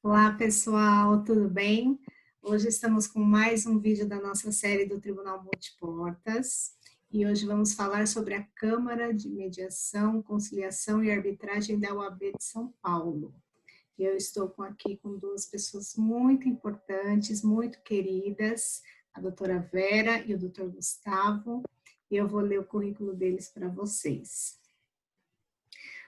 Olá, pessoal, tudo bem? Hoje estamos com mais um vídeo da nossa série do Tribunal Multiportas e hoje vamos falar sobre a Câmara de Mediação, Conciliação e Arbitragem da UAB de São Paulo. Eu estou aqui com duas pessoas muito importantes, muito queridas, a doutora Vera e o doutor Gustavo, e eu vou ler o currículo deles para vocês.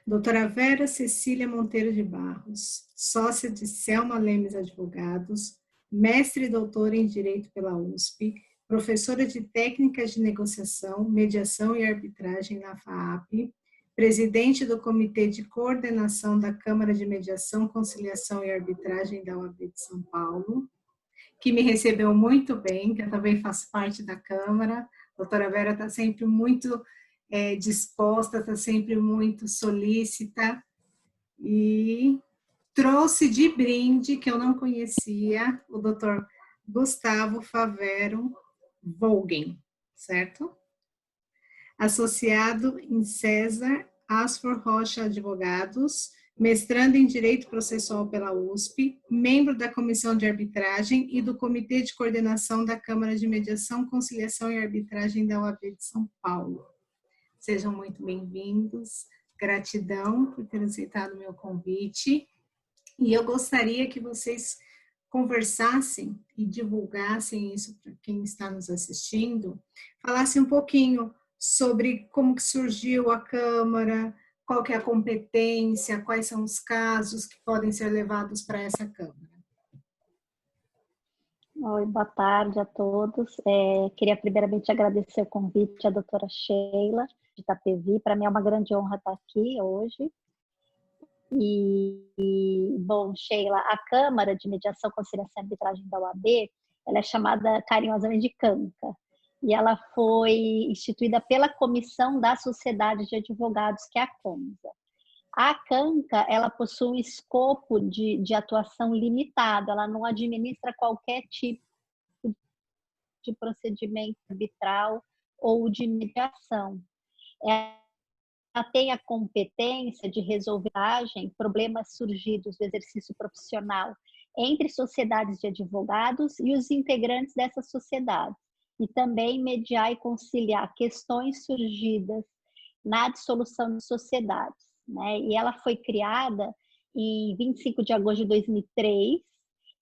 Doutora Vera Cecília Monteiro de Barros, sócia de Selma Lemes Advogados, mestre e doutora em Direito pela USP, professora de Técnicas de Negociação, Mediação e Arbitragem na FAAP, presidente do Comitê de Coordenação da Câmara de Mediação, Conciliação e Arbitragem da UAB de São Paulo, que me recebeu muito bem, que eu também faço parte da Câmara. A doutora Vera está sempre muito disposta, está sempre muito solícita e trouxe de brinde, que eu não conhecia, o doutor Gustavo Favero Vogen, certo? Associado em César Asfor Rocha Advogados, mestrando em Direito Processual pela USP, membro da Comissão de Arbitragem e do Comitê de Coordenação da Câmara de Mediação, Conciliação e Arbitragem da UAB de São Paulo. Sejam muito bem-vindos, gratidão por terem aceitado o meu convite, e eu gostaria que vocês conversassem e divulgassem isso para quem está nos assistindo, falassem um pouquinho sobre como que surgiu a Câmara, qual que é a competência, quais são os casos que podem ser levados para essa Câmara. Oi, boa tarde a todos. Queria primeiramente agradecer o convite à doutora Sheila de Itapevi. Para mim é uma grande honra estar aqui hoje. Bom, Sheila, a Câmara de Mediação, Conciliação e Arbitragem da UAB, ela é chamada carinhosamente de CANCA, e ela foi instituída pela Comissão da Sociedade de Advogados, que é a CONSA. A CANCA, ela possui um escopo de atuação limitado, ela não administra qualquer tipo de procedimento arbitral ou de mediação. Ela tem a competência de resolver problemas surgidos do exercício profissional entre sociedades de advogados e os integrantes dessa sociedade, e também mediar e conciliar questões surgidas na dissolução de sociedades, né? E ela foi criada em 25 de agosto de 2003,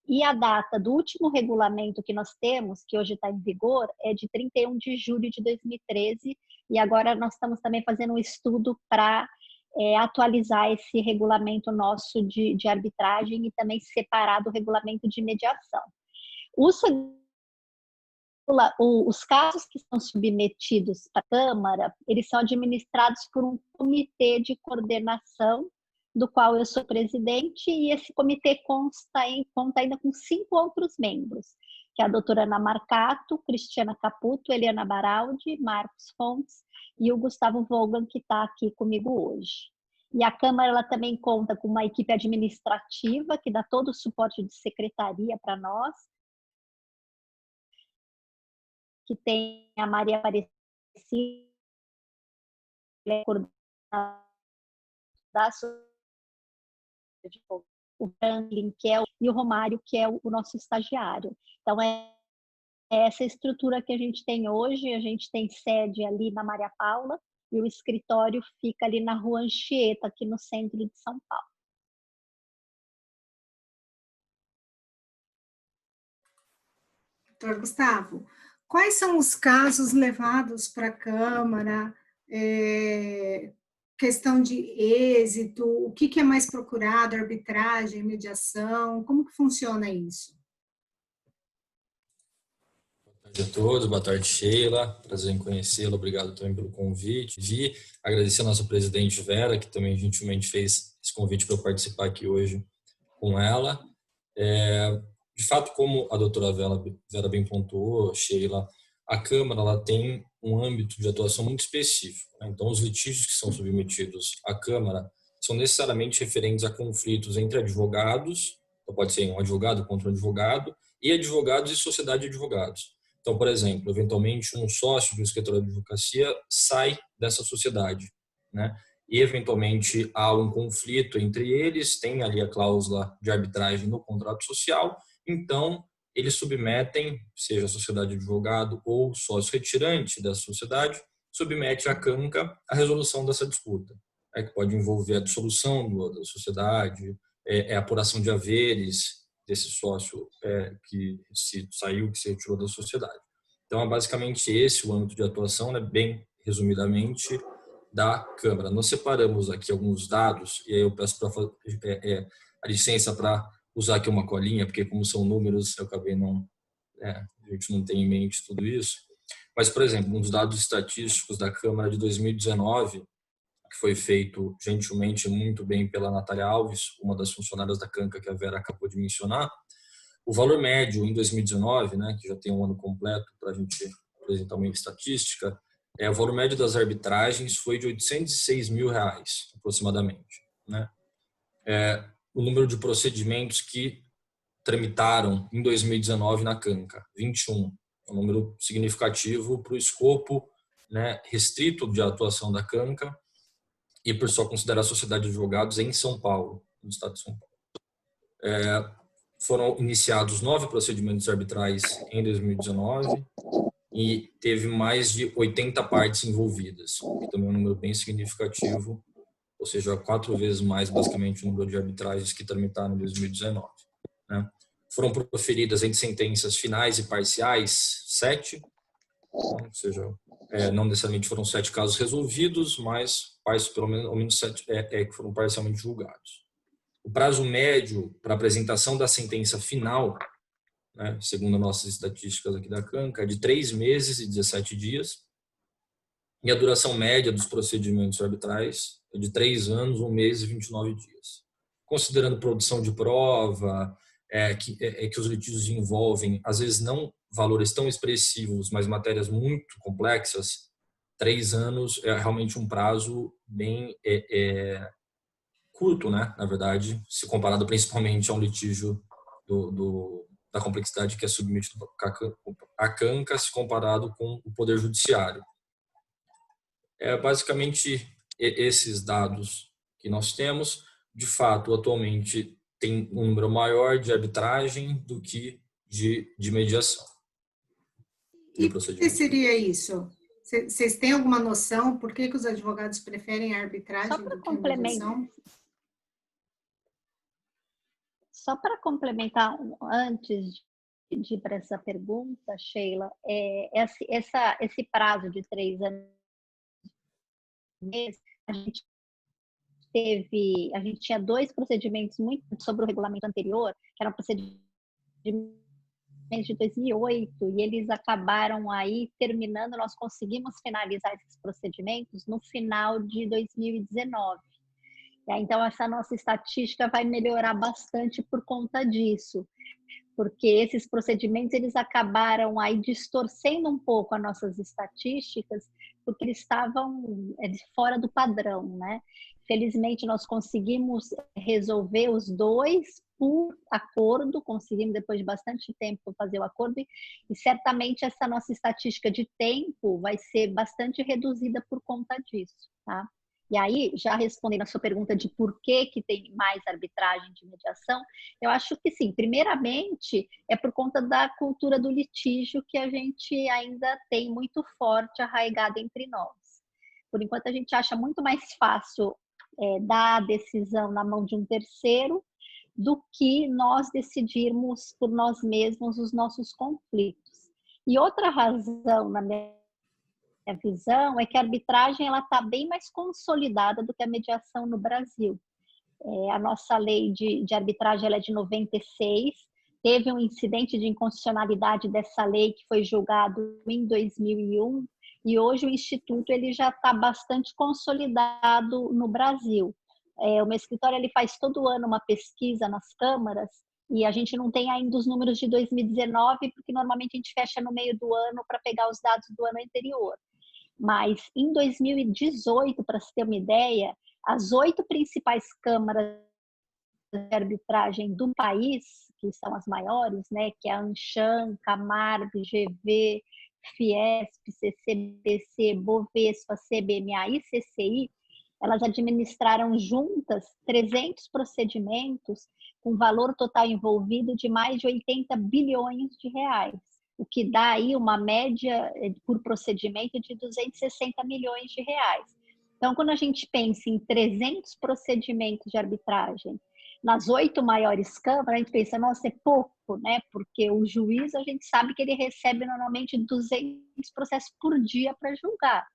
e a data do último regulamento que nós temos, que hoje está em vigor, é de 31 de julho de 2013, e agora nós estamos também fazendo um estudo para atualizar esse regulamento nosso de arbitragem e também separar do regulamento de mediação. Os casos que são submetidos à Câmara, eles são administrados por um comitê de coordenação, do qual eu sou presidente, e esse comitê conta ainda com 5 outros membros, que é a doutora Ana Marcato, Cristiana Caputo, Eliana Baraldi, Marcos Fontes e o Gustavo Vogan, que está aqui comigo hoje. E a Câmara ela também conta com uma equipe administrativa, que dá todo o suporte de secretaria para nós, que tem a Maria Aparecida, coordenadora da o Franklin, e o Romário, que é o nosso estagiário. Então, é essa estrutura que a gente tem hoje. A gente tem sede ali na Maria Paula e o escritório fica ali na Rua Anchieta, aqui no centro de São Paulo. Doutor Gustavo, quais são os casos levados para a Câmara, questão de êxito, o que é mais procurado, arbitragem, mediação, como que funciona isso? Boa tarde a todos, boa tarde, Sheila, prazer em conhecê-la, obrigado também pelo convite. Agradecer a nossa presidente Vera, que também gentilmente fez esse convite para eu participar aqui hoje com ela. De fato, como a doutora Vera bem pontuou, Sheila, a Câmara ela tem um âmbito de atuação muito específico, né? Então, os litígios que são submetidos à Câmara são necessariamente referentes a conflitos entre advogados, então pode ser um advogado contra um advogado, e advogados e sociedade de advogados. Então, por exemplo, eventualmente um sócio de um escritório de advocacia sai dessa sociedade, né? e eventualmente há um conflito entre eles, tem ali a cláusula de arbitragem no contrato social, então eles submetem, seja a sociedade de advogado ou sócio retirante da sociedade, submete a CANCA a resolução dessa disputa, que pode envolver a dissolução da sociedade, a apuração de haveres desse sócio que se saiu, que se retirou da sociedade. Então, é basicamente esse o âmbito de atuação, né, bem resumidamente, da Câmara. Nós separamos aqui alguns dados, e aí eu peço a licença para usar aqui uma colinha, porque como são números, eu acabei a gente não tem em mente tudo isso. Mas, por exemplo, um dos dados estatísticos da Câmara de 2019, que foi feito gentilmente muito bem pela Natália Alves, uma das funcionárias da CANCA que a Vera acabou de mencionar, o valor médio em 2019, né, que já tem um ano completo para a gente apresentar uma estatística, o valor médio das arbitragens foi de R$806 mil, aproximadamente. Né? O número de procedimentos que tramitaram em 2019 na CANCA, 21. Um número significativo para o escopo, né, restrito de atuação da CANCA e por só considerar a sociedade de advogados em São Paulo, no estado de São Paulo. Foram iniciados 9 procedimentos arbitrais em 2019 e teve mais de 80 partes envolvidas, que também é um número bem significativo, ou seja, 4 vezes mais, basicamente, o número de arbitragens que tramitaram em 2019. Né? Foram proferidas entre sentenças finais e parciais 7, ou seja, não necessariamente foram 7 casos resolvidos, mas pelo menos 7 que foram parcialmente julgados. O prazo médio para apresentação da sentença final, né, segundo as nossas estatísticas aqui da CANCA, é de 3 meses e 17 dias. E a duração média dos procedimentos arbitrais é de 3 anos, 1 mês e 29 dias. Considerando produção de prova, que os litígios envolvem, às vezes, não valores tão expressivos, mas matérias muito complexas, 3 anos é realmente um prazo bem curto, né? Na verdade, se comparado principalmente a um litígio da complexidade que é submetido à CANCA, se comparado com o Poder Judiciário. Basicamente, esses dados que nós temos, de fato, atualmente tem um número maior de arbitragem do que de mediação. E por que seria isso? Vocês têm alguma noção por que os advogados preferem a arbitragem do que a mediação? Só para complementar, antes de ir para essa pergunta, Sheila, esse prazo de 3 anos, a gente tinha 2 procedimentos muito sobre o regulamento anterior, que eram procedimentos de 2008, e eles acabaram aí terminando, nós conseguimos finalizar esses procedimentos no final de 2019. Então, essa nossa estatística vai melhorar bastante por conta disso, porque esses procedimentos eles acabaram aí distorcendo um pouco as nossas estatísticas, porque eles estavam fora do padrão, né? Felizmente, nós conseguimos resolver os 2 por acordo, conseguimos depois de bastante tempo fazer o acordo, e certamente essa nossa estatística de tempo vai ser bastante reduzida por conta disso, tá? E aí, já respondendo a sua pergunta de por que tem mais arbitragem de mediação, eu acho que sim, primeiramente é por conta da cultura do litígio que a gente ainda tem muito forte arraigada entre nós. Por enquanto, a gente acha muito mais fácil dar a decisão na mão de um terceiro do que nós decidirmos por nós mesmos os nossos conflitos. E outra razão, na minha visão, é que a arbitragem está bem mais consolidada do que a mediação no Brasil. A nossa lei de arbitragem ela é de 96, teve um incidente de inconstitucionalidade dessa lei que foi julgado em 2001, e hoje o Instituto ele já está bastante consolidado no Brasil. O meu escritório ele faz todo ano uma pesquisa nas câmaras, e a gente não tem ainda os números de 2019, porque normalmente a gente fecha no meio do ano para pegar os dados do ano anterior. Mas em 2018, para se ter uma ideia, as 8 principais câmaras de arbitragem do país, que são as maiores, né, que é a Anshan, Camargo, GV, Fiesp, CCBC, Bovespa, CBMA e CCI, elas administraram juntas 300 procedimentos com valor total envolvido de mais de 80 bilhões de reais, o que dá aí uma média por procedimento de 260 milhões de reais. Então, quando a gente pensa em 300 procedimentos de arbitragem nas 8 maiores câmaras, a gente pensa, nossa, é pouco, né? Porque o juiz, a gente sabe que ele recebe normalmente 200 processos por dia para julgar.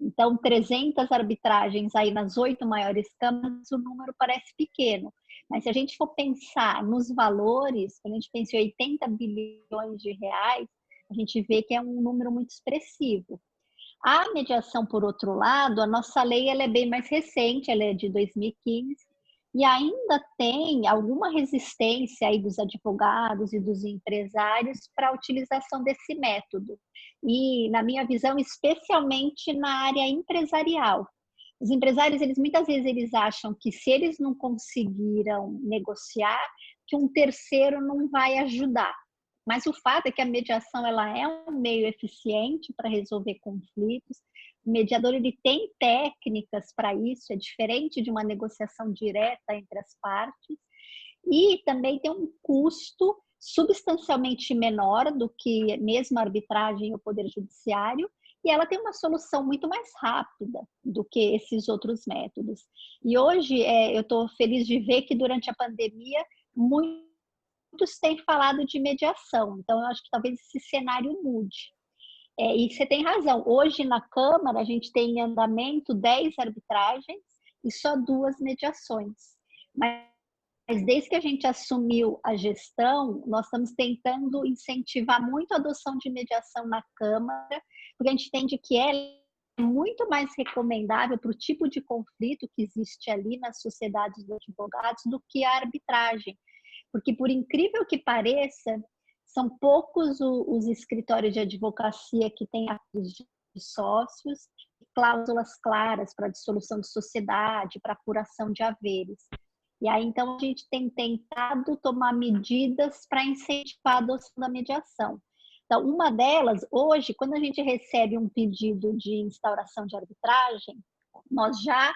Então, 300 arbitragens aí nas 8 maiores câmaras, o número parece pequeno. Mas se a gente for pensar nos valores, quando a gente pensa em 80 bilhões de reais, a gente vê que é um número muito expressivo. A mediação, por outro lado, a nossa lei ela é bem mais recente, ela é de 2015, e ainda tem alguma resistência aí dos advogados e dos empresários para a utilização desse método. E, na minha visão, especialmente na área empresarial. Os empresários, muitas vezes, eles acham que se eles não conseguiram negociar, que um terceiro não vai ajudar. Mas o fato é que a mediação ela é um meio eficiente para resolver conflitos. O mediador ele tem técnicas para isso, é diferente de uma negociação direta entre as partes. E também tem um custo substancialmente menor do que mesmo a arbitragem e o poder judiciário, e ela tem uma solução muito mais rápida do que esses outros métodos. E hoje eu estou feliz de ver que durante a pandemia muitos têm falado de mediação, então eu acho que talvez esse cenário mude. E você tem razão, hoje na Câmara a gente tem em andamento 10 arbitragens e só 2 mediações. Mas desde que a gente assumiu a gestão, nós estamos tentando incentivar muito a adoção de mediação na Câmara, porque a gente entende que é muito mais recomendável para o tipo de conflito que existe ali nas sociedades dos advogados do que a arbitragem. Porque, por incrível que pareça, são poucos os escritórios de advocacia que têm atos de sócios e cláusulas claras para dissolução de sociedade, para apuração de haveres. E aí, então, a gente tem tentado tomar medidas para incentivar a adoção da mediação. Então, uma delas, hoje, quando a gente recebe um pedido de instauração de arbitragem, nós já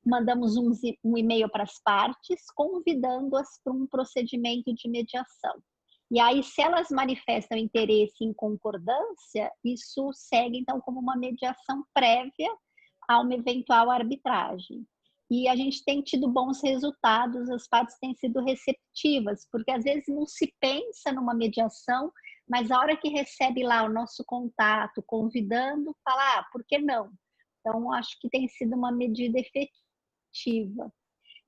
mandamos um e-mail para as partes, convidando-as para um procedimento de mediação. E aí, se elas manifestam interesse em concordância, isso segue, então, como uma mediação prévia a uma eventual arbitragem. E a gente tem tido bons resultados, as partes têm sido receptivas, porque às vezes não se pensa numa mediação, mas a hora que recebe lá o nosso contato, convidando, fala, por que não? Então, acho que tem sido uma medida efetiva.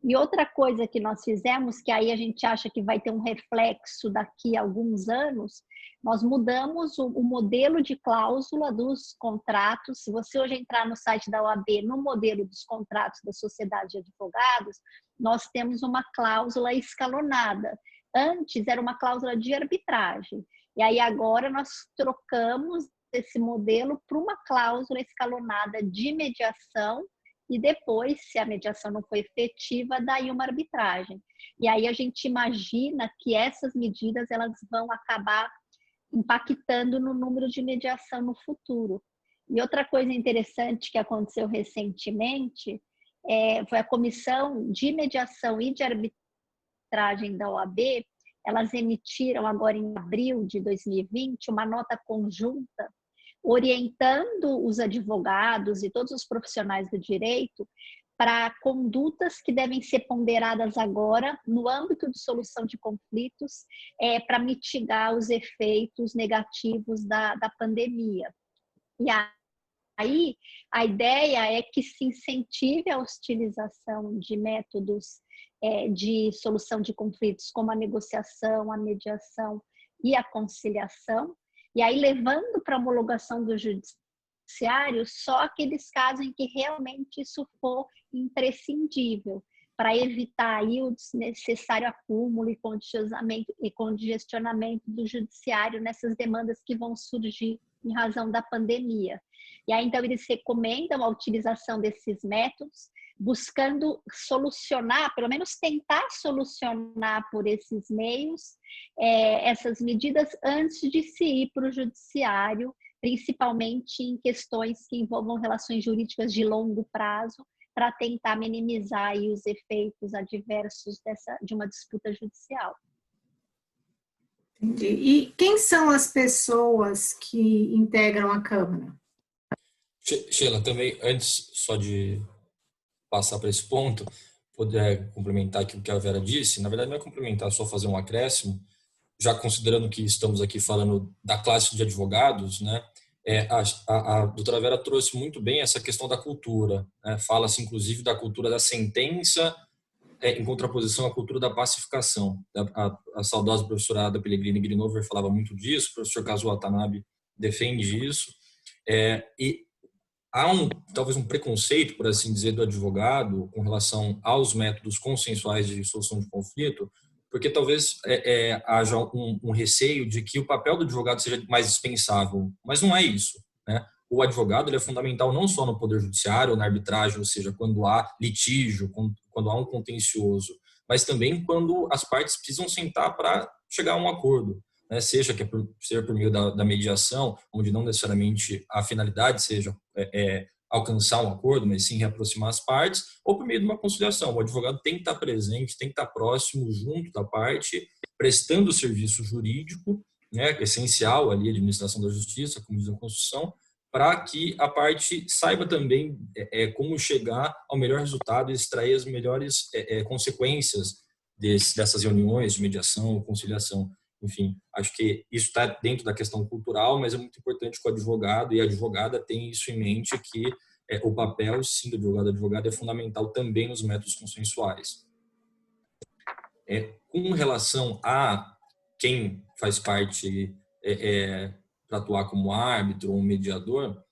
E outra coisa que nós fizemos, que aí a gente acha que vai ter um reflexo daqui a alguns anos, nós mudamos o modelo de cláusula dos contratos. Se você hoje entrar no site da OAB, no modelo dos contratos da Sociedade de Advogados, nós temos uma cláusula escalonada. Antes era uma cláusula de arbitragem. E aí agora nós trocamos esse modelo para uma cláusula escalonada de mediação, e depois, se a mediação não foi efetiva, daí uma arbitragem. E aí a gente imagina que essas medidas elas vão acabar impactando no número de mediação no futuro. E outra coisa interessante que aconteceu recentemente foi a Comissão de Mediação e de Arbitragem da OAB, elas emitiram agora em abril de 2020 uma nota conjunta orientando os advogados e todos os profissionais do direito para condutas que devem ser ponderadas agora no âmbito de solução de conflitos para mitigar os efeitos negativos da pandemia. E aí, a ideia é que se incentive a utilização de métodos de solução de conflitos como a negociação, a mediação e a conciliação, e aí levando para a homologação do judiciário só aqueles casos em que realmente isso for imprescindível, para evitar aí o desnecessário acúmulo e congestionamento do judiciário nessas demandas que vão surgir em razão da pandemia. E aí, então, eles recomendam a utilização desses métodos, buscando solucionar, pelo menos tentar solucionar por esses meios, essas medidas antes de se ir para o judiciário, principalmente em questões que envolvam relações jurídicas de longo prazo, para tentar minimizar aí os efeitos adversos de uma disputa judicial. Entendi. E quem são as pessoas que integram a Câmara? Sheila, também, antes só de passar para esse ponto, poder complementar aqui o que a Vera disse, na verdade não é complementar, só fazer um acréscimo, já considerando que estamos aqui falando da classe de advogados, né? A doutora Vera trouxe muito bem essa questão da cultura, né? Fala-se inclusive da cultura da sentença em contraposição à cultura da pacificação. A saudosa professora Ada Pellegrini Grinover falava muito disso, o professor Kazuo Watanabe defende isso, e há talvez um preconceito, por assim dizer, do advogado com relação aos métodos consensuais de solução de conflito, porque talvez haja um receio de que o papel do advogado seja mais dispensável, mas não é isso, né? O advogado ele é fundamental não só no poder judiciário ou na arbitragem, ou seja, quando há litígio, quando há um contencioso, mas também quando as partes precisam sentar para chegar a um acordo, né? Seja por meio da mediação, onde não necessariamente a finalidade seja alcançar um acordo, mas sim reaproximar as partes, ou por meio de uma conciliação. O advogado tem que estar presente, tem que estar próximo, junto da parte, prestando o serviço jurídico, né, essencial ali, a administração da justiça, como diz a Constituição, para que a parte saiba também como chegar ao melhor resultado e extrair as melhores consequências dessas reuniões de mediação, conciliação. Enfim, acho que isso está dentro da questão cultural, mas é muito importante que o advogado e a advogada tenham isso em mente, que o papel, sim, do advogado e advogada é fundamental também nos métodos consensuais. Com relação a quem faz parte para atuar como árbitro ou mediador,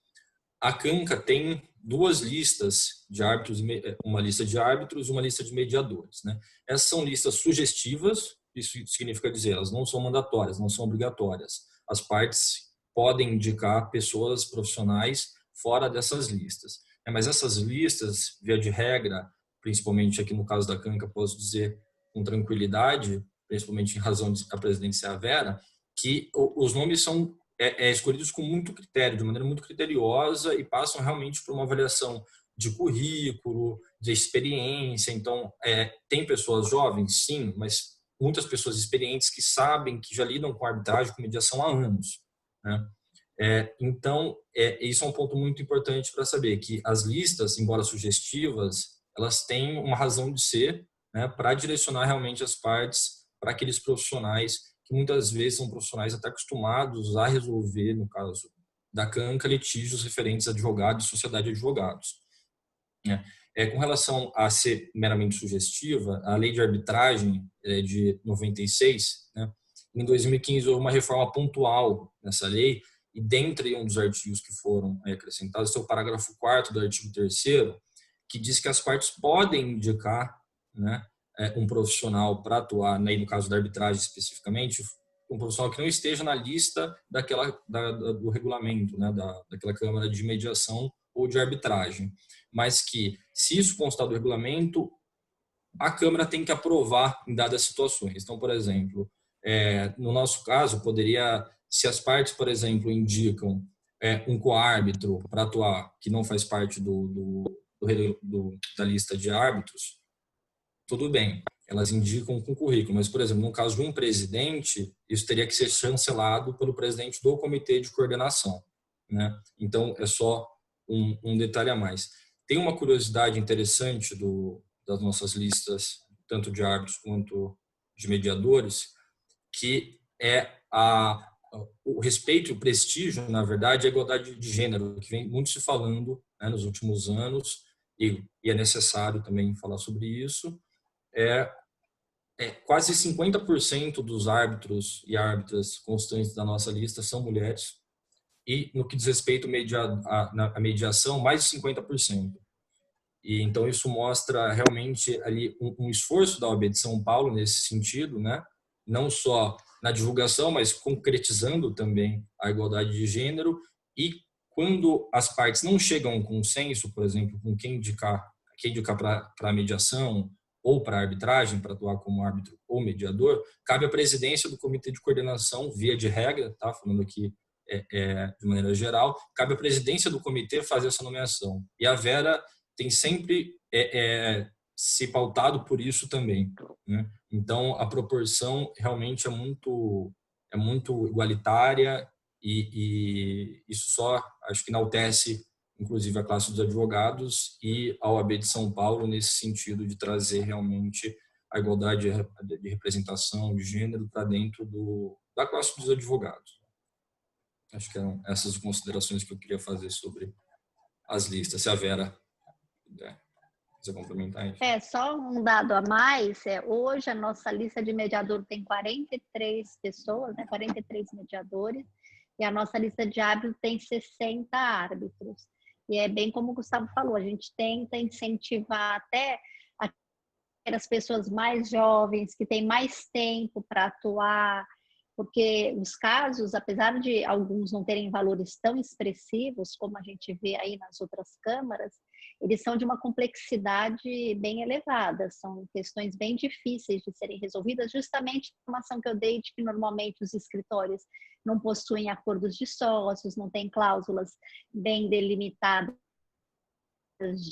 a CANCA tem duas listas de árbitros, uma lista de árbitros e uma lista de mediadores, né? Essas são listas sugestivas. Isso significa dizer, elas não são mandatórias, não são obrigatórias. As partes podem indicar pessoas profissionais fora dessas listas. Mas essas listas, via de regra, principalmente aqui no caso da CANCA, posso dizer com tranquilidade, principalmente em razão da presidente ser a Vera, que os nomes são escolhidos com muito critério, de maneira muito criteriosa, e passam realmente por uma avaliação de currículo, de experiência. Então, tem pessoas jovens, sim, mas muitas pessoas experientes que sabem, que já lidam com arbitragem, com mediação há anos, né? Então, isso é um ponto muito importante para saber, que as listas, embora sugestivas, elas têm uma razão de ser, né, para direcionar realmente as partes para aqueles profissionais que muitas vezes são profissionais até acostumados a resolver, no caso da CANCA, litígios referentes a advogados e sociedade de advogados, né? Com relação a ser meramente sugestiva, a lei de arbitragem de 96, né, em 2015 houve uma reforma pontual nessa lei, e dentre um dos artigos que foram acrescentados, é o parágrafo 4º do artigo 3º, que diz que as partes podem indicar, né, um profissional para atuar, né, no caso da arbitragem especificamente, um profissional que não esteja na lista do regulamento, né, daquela Câmara de Mediação ou de Arbitragem, mas que, se isso constar do regulamento, a Câmara tem que aprovar em dadas situações. Então, por exemplo, no nosso caso, poderia, se as partes, por exemplo, indicam um coárbitro para atuar, que não faz parte da lista de árbitros, tudo bem, elas indicam com currículo, mas, por exemplo, no caso de um presidente, isso teria que ser chancelado pelo presidente do comitê de coordenação, né? Então, é só um detalhe a mais. Tem uma curiosidade interessante das nossas listas, tanto de árbitros quanto de mediadores, que é o respeito e o prestígio, na verdade, a igualdade de gênero, que vem muito se falando, né, nos últimos anos, e é necessário também falar sobre isso. Quase 50% dos árbitros e árbitras constantes da nossa lista são mulheres, e no que diz respeito à mediação, mais de 50%. E então isso mostra realmente ali um esforço da OAB de São Paulo nesse sentido, né? Não só na divulgação, mas concretizando também a igualdade de gênero. E quando as partes não chegam a um consenso, por exemplo, com quem indicar para a mediação ou para a arbitragem, para atuar como árbitro ou mediador, cabe à presidência do comitê de coordenação, via de regra, tá? Falando aqui de maneira geral, cabe à presidência do comitê fazer essa nomeação. E a Vera tem sempre se pautado por isso também, né? Então, a proporção realmente é muito igualitária e isso só, acho que enaltece, inclusive, a classe dos advogados e a OAB de São Paulo nesse sentido de trazer realmente a igualdade de representação de gênero para dentro da classe dos advogados. Acho que eram essas considerações que eu queria fazer sobre as listas. Se a Vera quiser complementar. Só um dado a mais, hoje a nossa lista de mediador tem 43 pessoas, né, 43 mediadores, e a nossa lista de árbitros tem 60 árbitros. E é bem como o Gustavo falou, a gente tenta incentivar até aquelas pessoas mais jovens, que têm mais tempo para atuar, porque os casos, apesar de alguns não terem valores tão expressivos, como a gente vê aí nas outras câmaras, eles são de uma complexidade bem elevada, são questões bem difíceis de serem resolvidas, justamente a informação que eu dei de que normalmente os escritórios não possuem acordos de sócios, não têm cláusulas bem delimitadas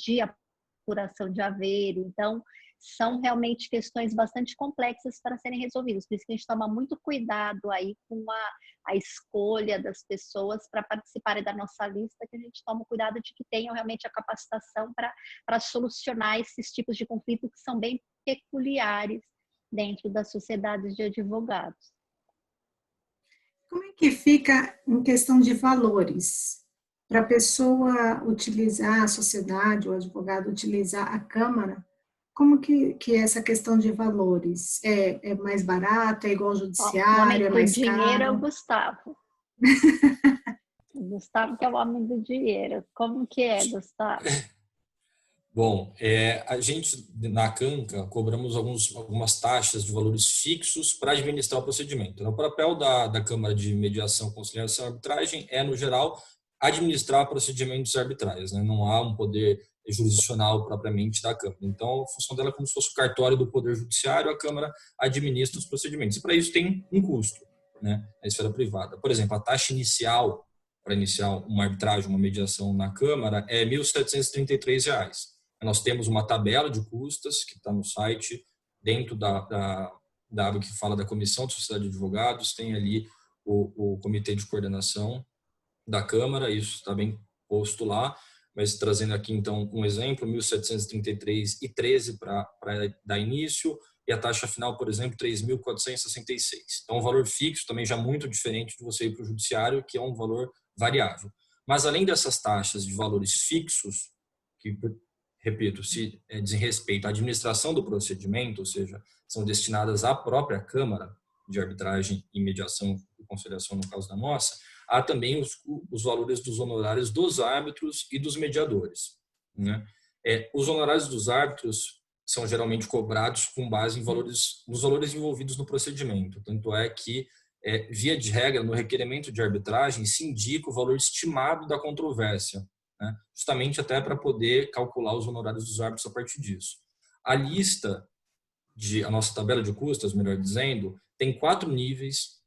de apuração de haver, então são realmente questões bastante complexas para serem resolvidas. Por isso que a gente toma muito cuidado aí com a escolha das pessoas para participarem da nossa lista, que a gente toma cuidado de que tenham realmente a capacitação para solucionar esses tipos de conflitos que são bem peculiares dentro das sociedades de advogados. Como é que fica em questão de valores? Para a pessoa utilizar a sociedade, o advogado utilizar a Câmara, como que é essa questão de valores? É mais barato, é igual ao judiciário, é mais caro? O dinheiro é o Gustavo. O Gustavo que é o homem do dinheiro. Como que é, Gustavo? Bom, a gente na Canca cobramos algumas taxas de valores fixos para administrar o procedimento. O papel da Câmara de Mediação, Conciliação e Arbitragem é, no geral, administrar procedimentos arbitrais, né? Não há um poder jurisdicional propriamente da Câmara. Então, a função dela é como se fosse o cartório do Poder Judiciário, a Câmara administra os procedimentos. E para isso tem um custo, né, na esfera privada. Por exemplo, a taxa inicial para iniciar uma arbitragem, uma mediação na Câmara é R$ 1.733. Nós temos uma tabela de custas que está no site, dentro da aba que fala da Comissão de Sociedade de Advogados, tem ali o Comitê de Coordenação da Câmara, isso está bem posto lá, mas trazendo aqui então um exemplo, 1.733,13 para dar início, e a taxa final, por exemplo, 3.466. Então, um valor fixo também já muito diferente de você ir para o judiciário, que é um valor variável. Mas além dessas taxas de valores fixos, que, repito, se dizem respeito à administração do procedimento, ou seja, são destinadas à própria Câmara de Arbitragem e Mediação e Conciliação, no caso da nossa, há também os valores dos honorários dos árbitros e dos mediadores, né? Os honorários dos árbitros são geralmente cobrados com base nos valores envolvidos no procedimento. Tanto é que, via de regra, no requerimento de arbitragem, se indica o valor estimado da controvérsia, né? Justamente até para poder calcular os honorários dos árbitros a partir disso. A nossa tabela de custas, melhor dizendo, tem 4 níveis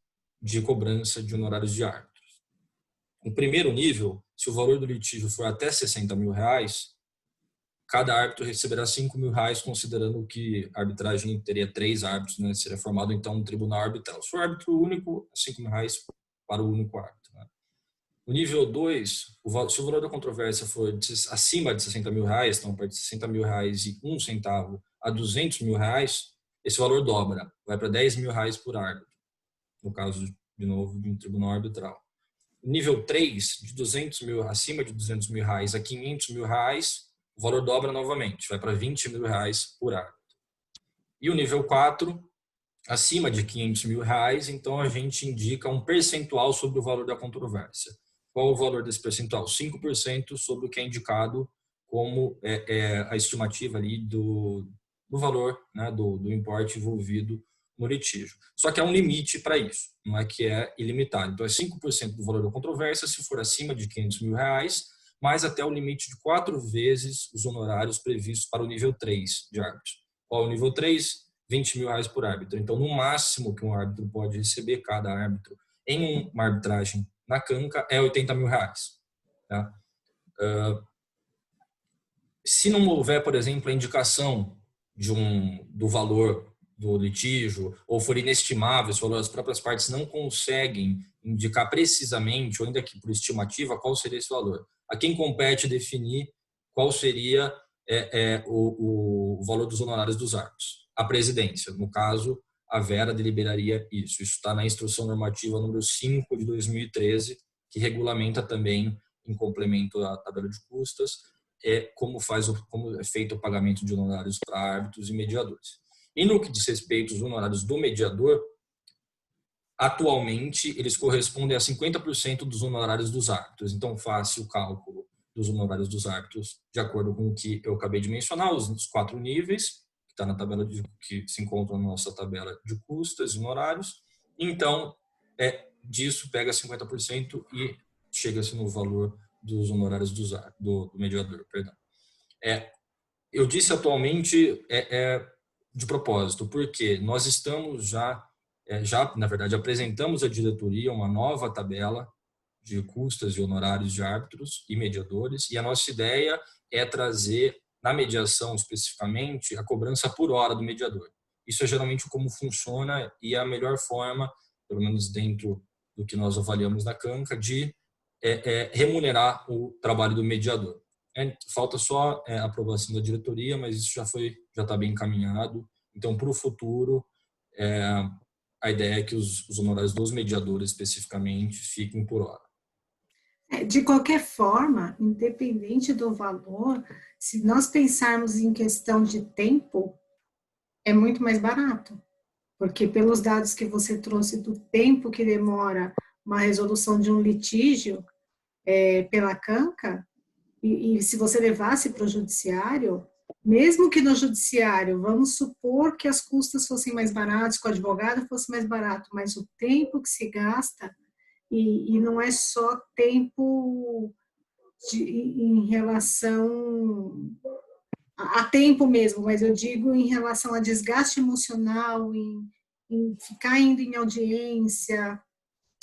de cobrança de honorários de árbitro. No primeiro nível, se o valor do litígio for até R$60 mil, cada árbitro receberá R$5.000, considerando que a arbitragem teria 3 árbitros, né? Seria formado então um tribunal arbitral. Se for árbitro único, R$5.000 para o único árbitro, né? No nível 2, se o valor da controvérsia for acima de R$60 mil, então a partir de R$60 mil e 1 centavo a R$200 mil, esse valor dobra, vai para R$10 mil por árbitro, no caso, de novo, de um tribunal arbitral. Nível 3, de 200 mil, acima de R$200 mil a R$500 mil, o valor dobra novamente, vai para R$20 mil por árbitro. E o nível 4, acima de R$500 mil, então a gente indica um percentual sobre o valor da controvérsia. Qual o valor desse percentual? 5% sobre o que é indicado como a estimativa ali do valor, né, do importe envolvido no litígio. Só que há um limite para isso, não é que é ilimitado. Então, é 5% do valor da controvérsia se for acima de R$500 mil, mais até o limite de 4 vezes os honorários previstos para o nível 3 de árbitro. Qual é o nível 3? R$20 mil por árbitro. Então, no máximo que um árbitro pode receber, cada árbitro, em uma arbitragem na Canca, é R$80 mil. Tá? Se não houver, por exemplo, a indicação do valor do litígio, ou for inestimável, se as próprias partes não conseguem indicar precisamente, ou ainda que por estimativa, qual seria esse valor. A quem compete definir qual seria o valor dos honorários dos árbitros. A presidência, no caso, a Vera deliberaria isso. Isso está na Instrução Normativa número 5 de 2013, que regulamenta também, em complemento à tabela de custas, como é feito o pagamento de honorários para árbitros e mediadores. E no que diz respeito aos honorários do mediador, atualmente eles correspondem a 50% dos honorários dos árbitros. Então, faça o cálculo dos honorários dos árbitros de acordo com o que eu acabei de mencionar, os 4 níveis, que está na tabela que se encontra na nossa tabela de custas e honorários. Então, disso pega 50% e chega-se no valor dos honorários do mediador. Perdão. Eu disse atualmente de propósito, porque nós estamos já, na verdade, apresentamos à diretoria uma nova tabela de custas e honorários de árbitros e mediadores, e a nossa ideia é trazer, na mediação especificamente, a cobrança por hora do mediador. Isso é geralmente como funciona e é a melhor forma, pelo menos dentro do que nós avaliamos na CANCA, de remunerar o trabalho do mediador. Falta só a aprovação da diretoria, mas isso já está bem encaminhado. Então, para o futuro, a ideia é que os honorários dos mediadores, especificamente, fiquem por hora. De qualquer forma, independente do valor, se nós pensarmos em questão de tempo, é muito mais barato. Porque pelos dados que você trouxe do tempo que demora uma resolução de um litígio pela CANCA, e se você levasse para o judiciário, mesmo que no judiciário, vamos supor que as custas fossem mais baratas, que o advogado fosse mais barato, mas o tempo que se gasta, e não é só tempo em relação a tempo mesmo, mas eu digo em relação a desgaste emocional, em ficar indo em audiência,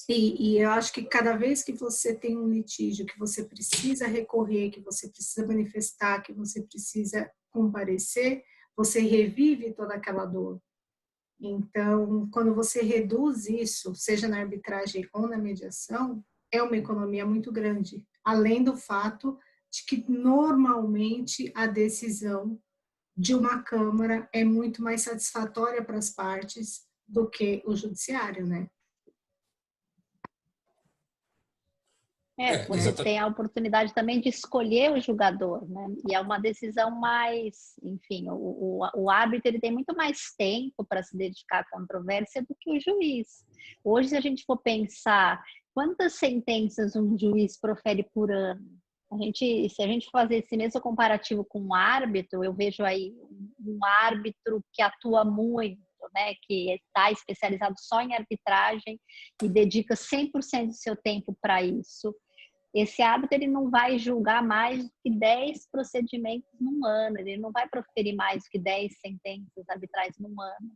e eu acho que cada vez que você tem um litígio, que você precisa recorrer, que você precisa manifestar, que você precisa comparecer, você revive toda aquela dor. Então, quando você reduz isso, seja na arbitragem ou na mediação, é uma economia muito grande, além do fato de que normalmente a decisão de uma Câmara é muito mais satisfatória para as partes do que o judiciário, né? Você tem a oportunidade também de escolher o julgador, né? E é uma decisão mais, enfim, o árbitro ele tem muito mais tempo para se dedicar à controvérsia do que o juiz. Hoje, se a gente for pensar quantas sentenças um juiz profere por ano, se a gente fazer esse mesmo comparativo com um árbitro, eu vejo aí um árbitro que atua muito, né, que está especializado só em arbitragem e dedica 100% do seu tempo para isso. Esse árbitro ele não vai julgar mais do que 10 procedimentos num ano, ele não vai proferir mais do que 10 sentenças arbitrais num ano.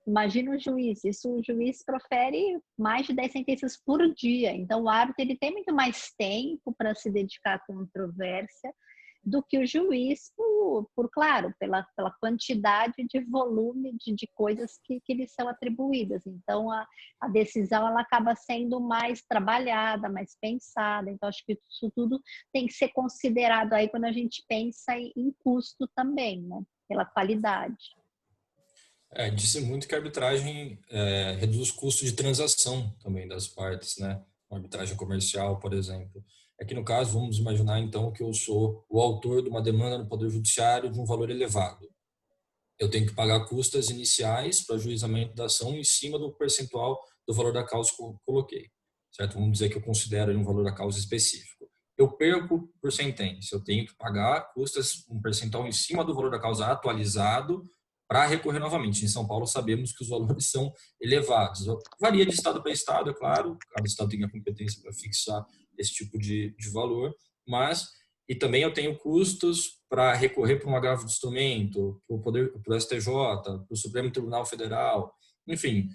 Imagina o juiz, o juiz profere mais de 10 sentenças por dia, então o árbitro ele tem muito mais tempo para se dedicar à controvérsia do que o juiz, claro, pela quantidade de volume de coisas que lhes são atribuídas. Então, a decisão ela acaba sendo mais trabalhada, mais pensada. Então, acho que isso tudo tem que ser considerado aí quando a gente pensa em custo também, né? Pela qualidade. Disse muito que a arbitragem reduz o custo de transação também das partes, né? Uma arbitragem comercial, por exemplo. Aqui no caso, vamos imaginar então que eu sou o autor de uma demanda no Poder Judiciário de um valor elevado. Eu tenho que pagar custas iniciais para ajuizamento da ação em cima do percentual do valor da causa que eu coloquei. Certo? Vamos dizer que eu considero um valor da causa específico. Eu perco por sentença, eu tenho que pagar custas, um percentual em cima do valor da causa atualizado para recorrer novamente. Em São Paulo sabemos que os valores são elevados. Varia de estado para estado, é claro, cada estado tem a competência para fixar esse tipo de valor, e também eu tenho custos para recorrer para um agravo de instrumento, para o STJ, para o Supremo Tribunal Federal, enfim,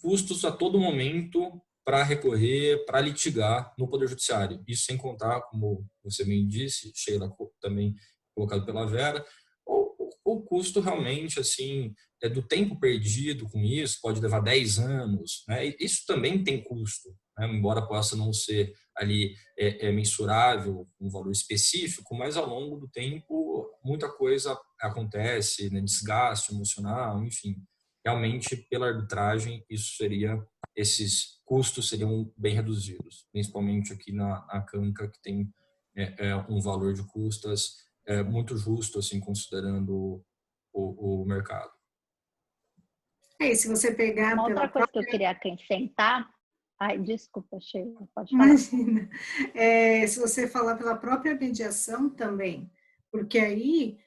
custos a todo momento para recorrer, para litigar no Poder Judiciário. Isso sem contar, como você bem disse, Sheila também colocado pela Vera, ou o custo realmente, assim, do tempo perdido com isso, pode levar 10 anos, né? E isso também tem custo, né? Embora possa não ser ali mensurável, um valor específico, mas ao longo do tempo muita coisa acontece, né? Desgaste emocional, enfim. Realmente, pela arbitragem, esses custos seriam bem reduzidos, principalmente aqui na Canca, que tem um valor de custas muito justo, assim, considerando o mercado. E se você pegar Uma pela outra coisa que eu própria... queria acrescentar, ai, desculpa, Sheila, pode falar. Imagina, se você falar pela própria mediação também, porque aí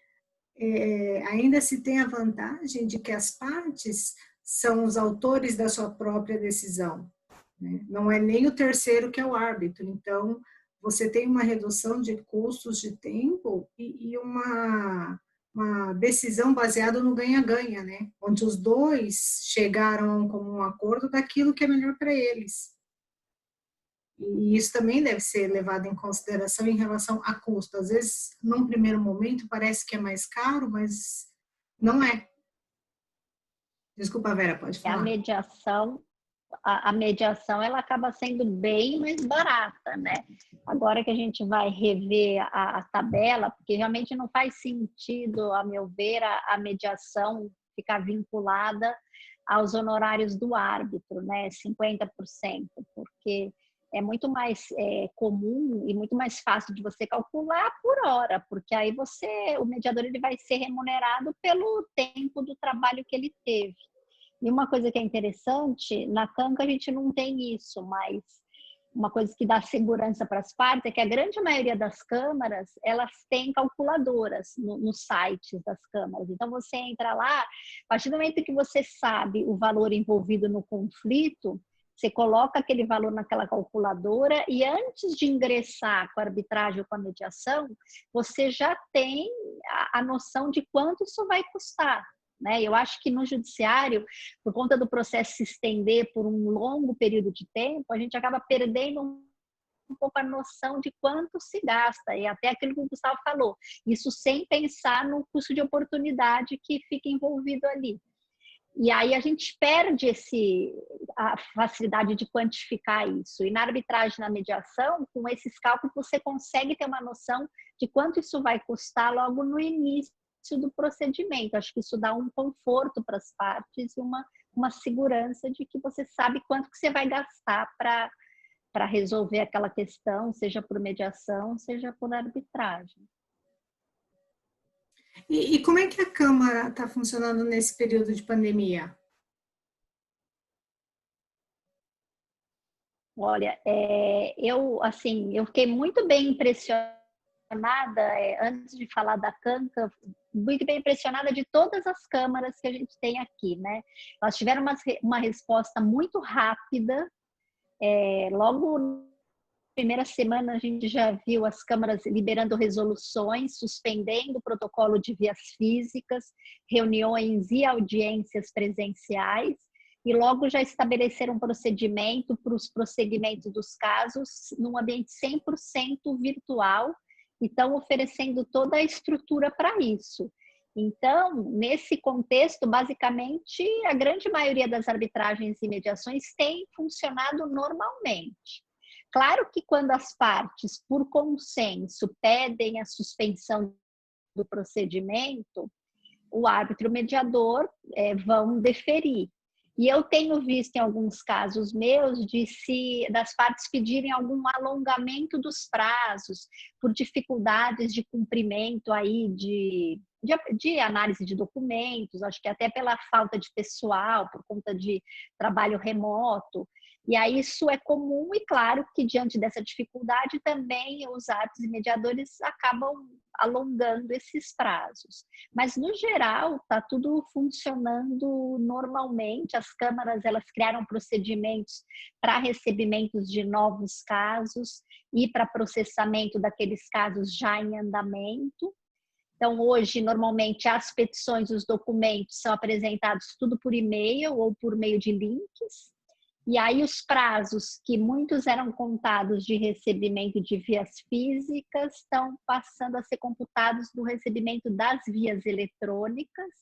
ainda se tem a vantagem de que as partes são os autores da sua própria decisão, né? Não é nem o terceiro que é o árbitro. Então, você tem uma redução de custos de tempo e uma decisão baseada no ganha-ganha, né? Onde os dois chegaram como um acordo daquilo que é melhor para eles. E isso também deve ser levado em consideração em relação a custo. Às vezes, num primeiro momento, parece que é mais caro, mas não é. Desculpa, Vera, pode A falar. mediação, a mediação ela acaba sendo bem mais barata, né? Agora que a gente vai rever a tabela, porque realmente não faz sentido, a meu ver, a mediação ficar vinculada aos honorários do árbitro, né? 50%, porque é muito mais comum e muito mais fácil de você calcular por hora, porque aí o mediador ele vai ser remunerado pelo tempo do trabalho que ele teve. E uma coisa que é interessante, na Canca a gente não tem isso, mas uma coisa que dá segurança para as partes é que a grande maioria das câmaras, elas têm calculadoras nos sites das câmaras. Então, você entra lá, a partir do momento que você sabe o valor envolvido no conflito, você coloca aquele valor naquela calculadora e antes de ingressar com a arbitragem ou com a mediação, você já tem a noção de quanto isso vai custar. Né? Eu acho que no judiciário, por conta do processo se estender por um longo período de tempo, a gente acaba perdendo um pouco a noção de quanto se gasta, e até aquilo que o Gustavo falou, isso sem pensar no custo de oportunidade que fica envolvido ali. E aí a gente perde a facilidade de quantificar isso. E na arbitragem, na mediação, com esses cálculos, você consegue ter uma noção de quanto isso vai custar logo no início do procedimento. Acho que isso dá um conforto para as partes e uma segurança de que você sabe quanto que você vai gastar para resolver aquela questão, seja por mediação, seja por arbitragem. E como é que a Câmara está funcionando nesse período de pandemia? Olha, eu fiquei muito bem impressionada, antes de falar da Canca, muito bem impressionada de todas as câmaras que a gente tem aqui, né? Elas tiveram uma resposta muito rápida, logo na primeira semana a gente já viu as câmaras liberando resoluções, suspendendo o protocolo de vias físicas, reuniões e audiências presenciais, e logo já estabeleceram um procedimento para os prosseguimentos dos casos num ambiente 100% virtual, e estão oferecendo toda a estrutura para isso. Então, nesse contexto, basicamente, a grande maioria das arbitragens e mediações tem funcionado normalmente. Claro que quando as partes, por consenso, pedem a suspensão do procedimento, o árbitro e o mediador vão deferir. E eu tenho visto em alguns casos meus das partes pedirem algum alongamento dos prazos por dificuldades de cumprimento aí de análise de documentos, acho que até pela falta de pessoal, por conta de trabalho remoto. E aí isso é comum e claro que diante dessa dificuldade também os árbitros e mediadores acabam alongando esses prazos. Mas no geral está tudo funcionando normalmente. As câmaras elas criaram procedimentos para recebimentos de novos casos e para processamento daqueles casos já em andamento. Então, hoje, normalmente, as petições, os documentos são apresentados tudo por e-mail ou por meio de links. E aí os prazos, que muitos eram contados de recebimento de vias físicas, estão passando a ser computados do recebimento das vias eletrônicas.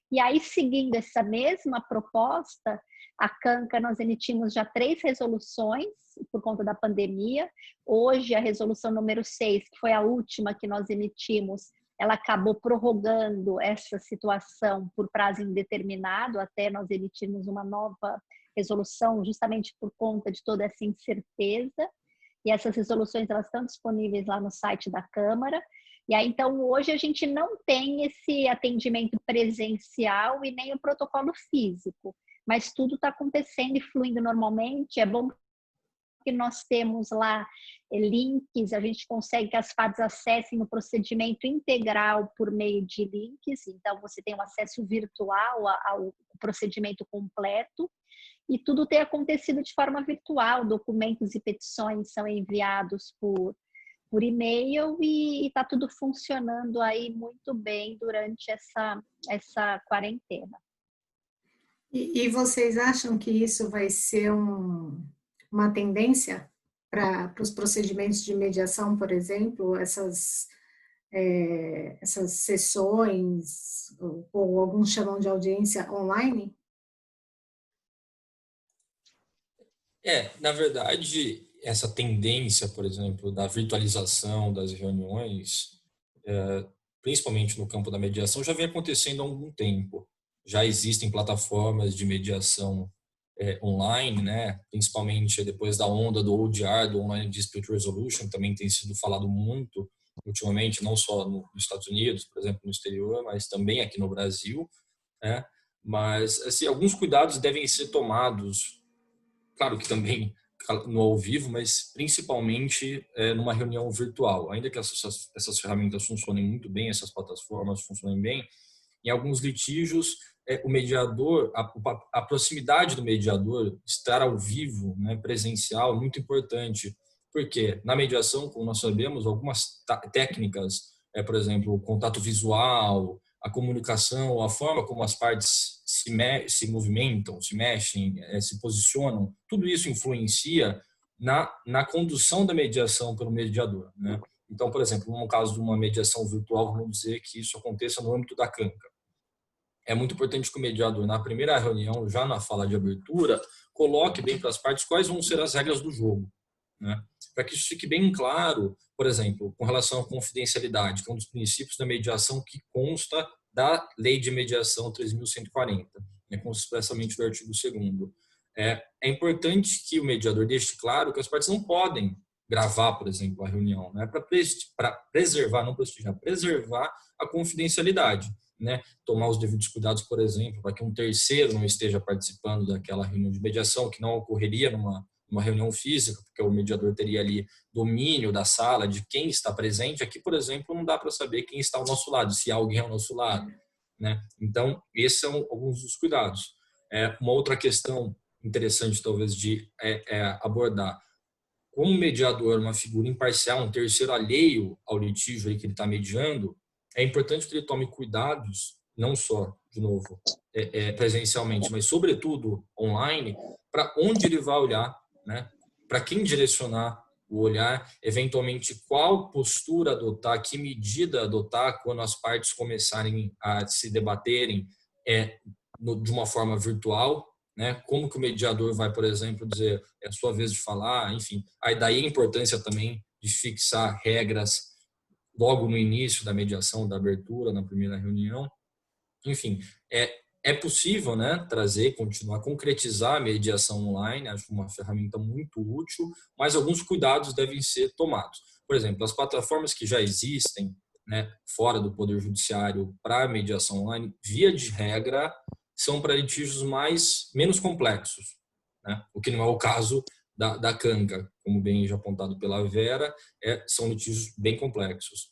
E aí, seguindo essa mesma proposta, a CANCA, nós emitimos já 3 resoluções por conta da pandemia. Hoje, a resolução número 6, que foi a última que nós emitimos, ela acabou prorrogando essa situação por prazo indeterminado, até nós emitirmos uma nova resolução, justamente por conta de toda essa incerteza. E essas resoluções, elas estão disponíveis lá no site da Câmara. E aí, então, hoje a gente não tem esse atendimento presencial e nem o protocolo físico, mas tudo está acontecendo e fluindo normalmente. É bom que nós temos lá links, a gente consegue que as partes acessem o procedimento integral por meio de links, então você tem um acesso virtual ao procedimento completo, e tudo tem acontecido de forma virtual, documentos e petições são enviados por e-mail e está tudo funcionando aí muito bem durante essa quarentena. E vocês acham que isso vai ser uma tendência para os procedimentos de mediação, por exemplo, essas sessões, ou alguns chamam de audiência online? Na verdade, essa tendência, por exemplo, da virtualização das reuniões, principalmente no campo da mediação, já vem acontecendo há algum tempo. Já existem plataformas de mediação online, né? Principalmente depois da onda do ODR, do Online Dispute Resolution, também tem sido falado muito ultimamente, não só nos Estados Unidos, por exemplo, no exterior, mas também aqui no Brasil, né? Mas, assim, alguns cuidados devem ser tomados, claro que também no ao vivo, mas principalmente numa reunião virtual. Ainda que essas ferramentas funcionem muito bem, essas plataformas funcionem bem, em alguns litígios, o mediador, a proximidade do mediador, estar ao vivo, né, presencial, muito importante. Porque na mediação, como nós sabemos, algumas técnicas, por exemplo, o contato visual, a comunicação, a forma como as partes se movimentam, se mexem, se posicionam, tudo isso influencia na condução da mediação pelo mediador, né? Então, por exemplo, no caso de uma mediação virtual, vamos dizer que isso aconteça no âmbito da CANCA. É muito importante que o mediador, na primeira reunião, já na fala de abertura, coloque bem para as partes quais vão ser as regras do jogo, né? Para que isso fique bem claro, por exemplo, com relação à confidencialidade, que é um dos princípios da mediação que consta da Lei de Mediação 3.140, né, consta expressamente do artigo 2º. É importante que o mediador deixe claro que as partes não podem gravar, por exemplo, a reunião, né, para preservar, não prestigiar, preservar a confidencialidade, né? Tomar os devidos cuidados, por exemplo, para que um terceiro não esteja participando daquela reunião de mediação, que não ocorreria numa reunião física, porque o mediador teria ali domínio da sala, de quem está presente. Aqui, por exemplo, não dá para saber quem está ao nosso lado, se há alguém ao nosso lado, né? Então, esses são alguns dos cuidados. Uma outra questão interessante, talvez, de abordar: como mediador, uma figura imparcial, um terceiro alheio ao litígio aí que ele está mediando, é importante que ele tome cuidados, não só, de novo, presencialmente, mas, sobretudo, online, para onde ele vai olhar, né? Para quem direcionar o olhar, eventualmente qual postura adotar, que medida adotar quando as partes começarem a se debaterem de uma forma virtual, né? Como que o mediador vai, por exemplo, dizer é a sua vez de falar, enfim. Aí daí a importância também de fixar regras logo no início da mediação, da abertura, na primeira reunião. Enfim, é possível, né, continuar, concretizar a mediação online, acho uma ferramenta muito útil, mas alguns cuidados devem ser tomados. Por exemplo, as plataformas que já existem, né, fora do Poder Judiciário para mediação online, via de regra, são para litígios menos complexos, né? O que não é o caso da CANCA, como bem já apontado pela Vera, são litígios bem complexos.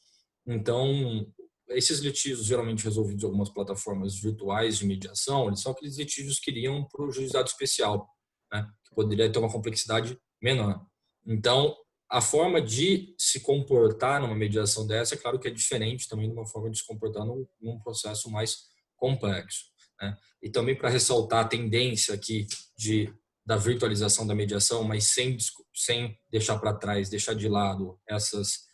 Então, esses litígios geralmente resolvidos em algumas plataformas virtuais de mediação, eles são aqueles litígios que iriam para o juizado especial, né, que poderia ter uma complexidade menor. Então, a forma de se comportar numa mediação dessa, é claro que é diferente também de uma forma de se comportar num processo mais complexo. né? E também para ressaltar a tendência aqui da virtualização da mediação, mas sem deixar para trás, deixar de lado essas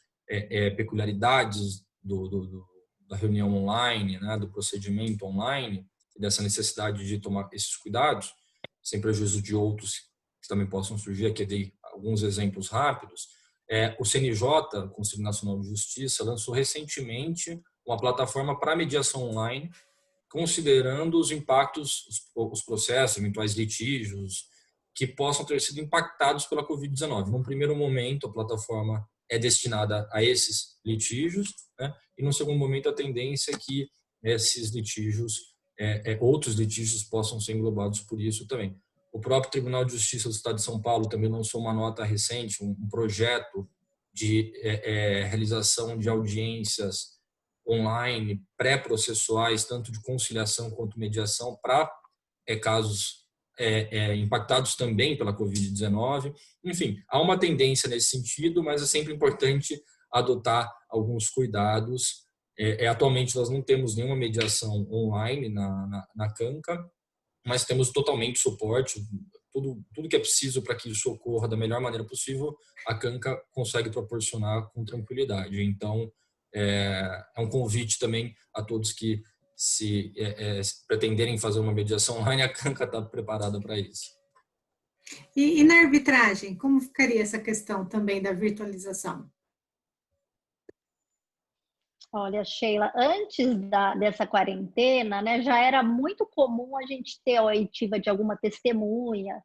peculiaridades da reunião online, né, do procedimento online, e dessa necessidade de tomar esses cuidados, sem prejuízo de outros que também possam surgir. Aqui eu dei alguns exemplos rápidos. O CNJ, o Conselho Nacional de Justiça, lançou recentemente uma plataforma para mediação online, considerando os impactos, os processos, eventuais litígios que possam ter sido impactados pela Covid-19. Num primeiro momento, a plataforma é destinada a esses litígios, né? E no segundo momento, a tendência é que esses litígios, outros litígios, possam ser englobados por isso também. O próprio Tribunal de Justiça do Estado de São Paulo também lançou uma nota recente, um projeto de realização de audiências online pré-processuais, tanto de conciliação quanto mediação, para casos impactados também pela Covid-19. Enfim, há uma tendência nesse sentido, mas é sempre importante adotar alguns cuidados. Atualmente, nós não temos nenhuma mediação online na CANCA, mas temos totalmente suporte, tudo que é preciso para que isso ocorra da melhor maneira possível, a CANCA consegue proporcionar com tranquilidade. Então, é um convite também a todos que se pretenderem fazer uma mediação online, a CANCA está preparada para isso. E na arbitragem, como ficaria essa questão também da virtualização? Olha, Sheila, antes dessa quarentena, né, já era muito comum a gente ter a oitiva de alguma testemunha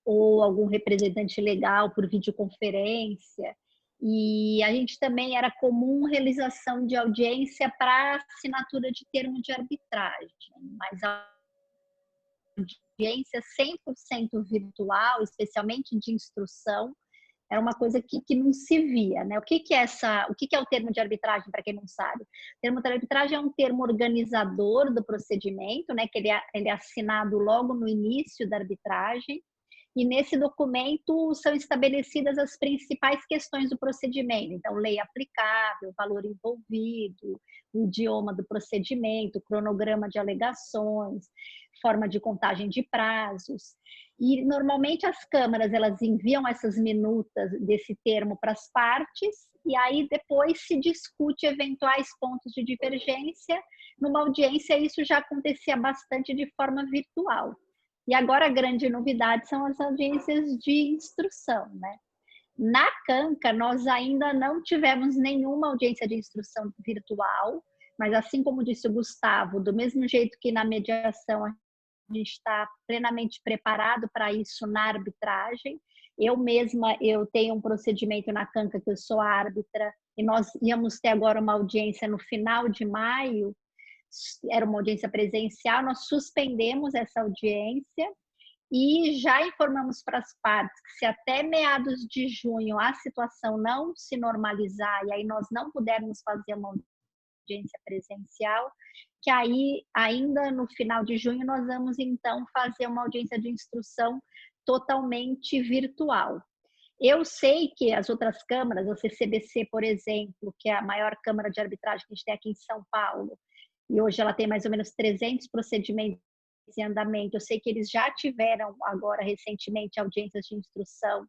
ou algum representante legal por videoconferência. E a gente também era comum realização de audiência para assinatura de termo de arbitragem, mas a audiência 100% virtual, especialmente de instrução, era uma coisa que não se via, né? O que é o termo de arbitragem, para quem não sabe? O termo de arbitragem é um termo organizador do procedimento, né? Que ele é assinado logo no início da arbitragem, e nesse documento são estabelecidas as principais questões do procedimento. Então, lei aplicável, valor envolvido, o idioma do procedimento, cronograma de alegações, forma de contagem de prazos. E, normalmente, as câmaras elas enviam essas minutas desse termo para as partes, e aí depois se discute eventuais pontos de divergência. Numa audiência, isso já acontecia bastante de forma virtual. E agora a grande novidade são as audiências de instrução, né? Na CANCA, nós ainda não tivemos nenhuma audiência de instrução virtual, mas assim como disse o Gustavo, do mesmo jeito que na mediação a gente está plenamente preparado para isso na arbitragem. Eu mesma, eu tenho um procedimento na CANCA que eu sou árbitra, e nós íamos ter agora uma audiência no final de maio, era uma audiência presencial, nós suspendemos essa audiência e já informamos para as partes que se até meados de junho a situação não se normalizar e aí nós não pudermos fazer uma audiência presencial, que aí ainda no final de junho nós vamos então fazer uma audiência de instrução totalmente virtual. Eu sei que as outras câmaras, a CCBC, por exemplo, que é a maior câmara de arbitragem que a gente tem aqui em São Paulo, e hoje ela tem mais ou menos 300 procedimentos em andamento. Eu sei que eles já tiveram agora recentemente audiências de instrução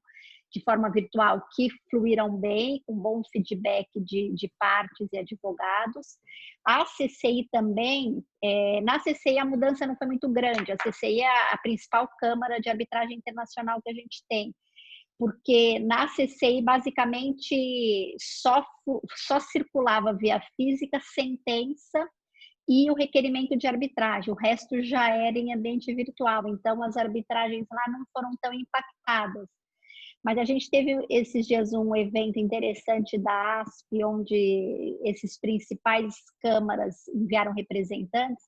de forma virtual que fluíram bem, com bom feedback de partes e advogados. A CCI também, na CCI a mudança não foi muito grande, a CCI é a principal câmara de arbitragem internacional que a gente tem, porque na CCI basicamente só circulava via física sentença e o requerimento de arbitragem, o resto já era em ambiente virtual, então as arbitragens lá não foram tão impactadas. Mas a gente teve esses dias um evento interessante da ASP, onde esses principais câmaras enviaram representantes,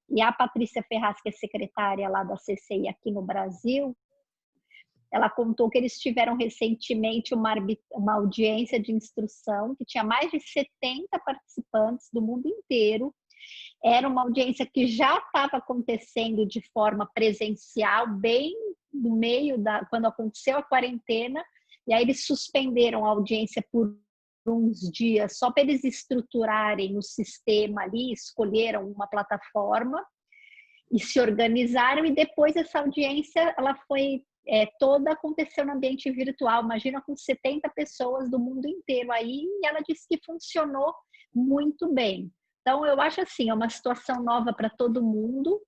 e a Patrícia Ferraz, que é secretária lá da CCI aqui no Brasil, ela contou que eles tiveram recentemente uma audiência de instrução, que tinha mais de 70 participantes do mundo inteiro. Era uma audiência que já estava acontecendo de forma presencial, bem no meio quando aconteceu a quarentena, e aí eles suspenderam a audiência por uns dias, só para eles estruturarem o sistema ali, escolheram uma plataforma, e se organizaram, e depois essa audiência ela foi toda aconteceu no ambiente virtual. Imagina, com 70 pessoas do mundo inteiro aí, e ela disse que funcionou muito bem. Então, eu acho assim, é uma situação nova para todo mundo.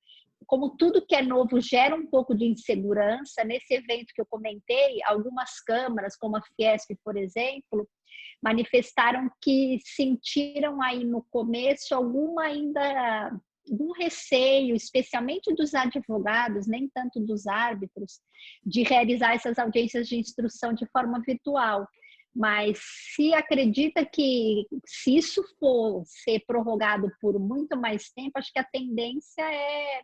Como tudo que é novo gera um pouco de insegurança, nesse evento que eu comentei, algumas câmaras, como a Fiesp, por exemplo, manifestaram que sentiram aí no começo algum receio, especialmente dos advogados, nem tanto dos árbitros, de realizar essas audiências de instrução de forma virtual. Mas se acredita que, se isso for ser prorrogado por muito mais tempo, acho que a tendência é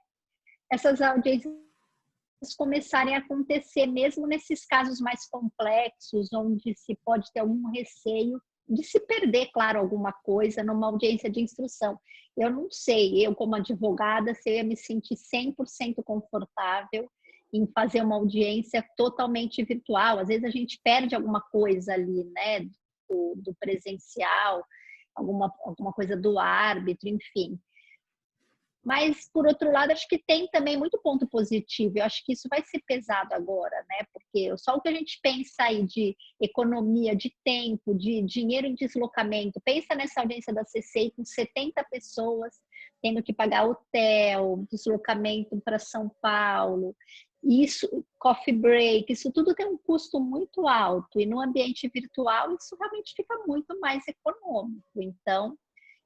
essas audiências começarem a acontecer, mesmo nesses casos mais complexos, onde se pode ter algum receio de se perder, claro, alguma coisa numa audiência de instrução. Eu não sei, eu como advogada, se eu ia me sentir 100% confortável em fazer uma audiência totalmente virtual. Às vezes a gente perde alguma coisa ali, né, do presencial, alguma coisa do árbitro, enfim. Mas, por outro lado, acho que tem também muito ponto positivo. Eu acho que isso vai ser pesado agora, né? Porque só o que a gente pensa aí de economia, de tempo, de dinheiro em deslocamento. Pensa nessa audiência da CCI com 70 pessoas tendo que pagar hotel, deslocamento para São Paulo. Isso, coffee break, isso tudo tem um custo muito alto. E no ambiente virtual, isso realmente fica muito mais econômico. Então,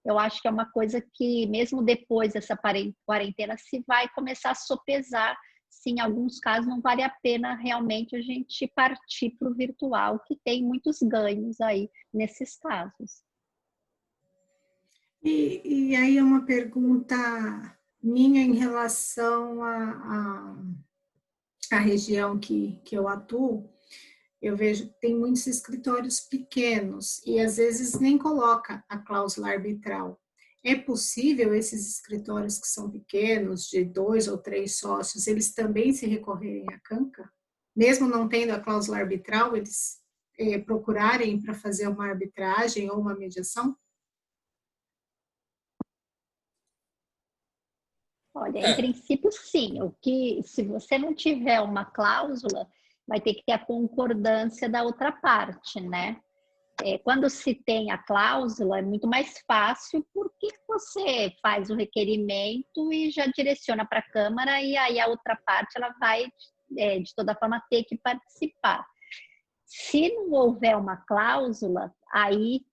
eu acho que é uma coisa que, mesmo depois dessa quarentena, se vai começar a sopesar se em alguns casos não vale a pena realmente a gente partir para o virtual, que tem muitos ganhos aí nesses casos. E aí uma pergunta minha em relação à região que eu atuo. Eu vejo que tem muitos escritórios pequenos e às vezes nem coloca a cláusula arbitral. É possível esses escritórios que são pequenos, de 2 ou 3 sócios, eles também se recorrerem à CANCA? Mesmo não tendo a cláusula arbitral, eles procurarem para fazer uma arbitragem ou uma mediação? Olha, em princípio, sim. O que, se você não tiver uma cláusula, vai ter que ter a concordância da outra parte, né? Quando se tem a cláusula, é muito mais fácil, porque você faz o requerimento e já direciona para a Câmara, e aí a outra parte ela vai, de toda forma, ter que participar. Se não houver uma cláusula, aí,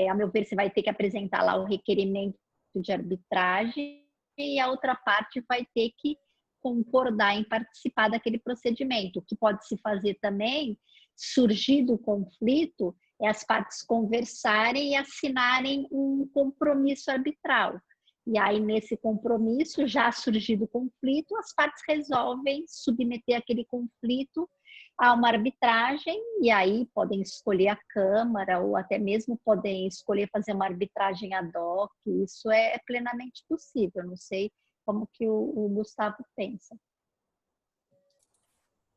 a meu ver, você vai ter que apresentar lá o requerimento de arbitragem e a outra parte vai ter que concordar em participar daquele procedimento. O que pode se fazer também, surgir do conflito, é as partes conversarem e assinarem um compromisso arbitral. E aí, nesse compromisso, já surgido o conflito, as partes resolvem submeter aquele conflito a uma arbitragem, e aí podem escolher a Câmara, ou até mesmo podem escolher fazer uma arbitragem ad hoc. Isso é plenamente possível. Não sei como que o Gustavo pensa.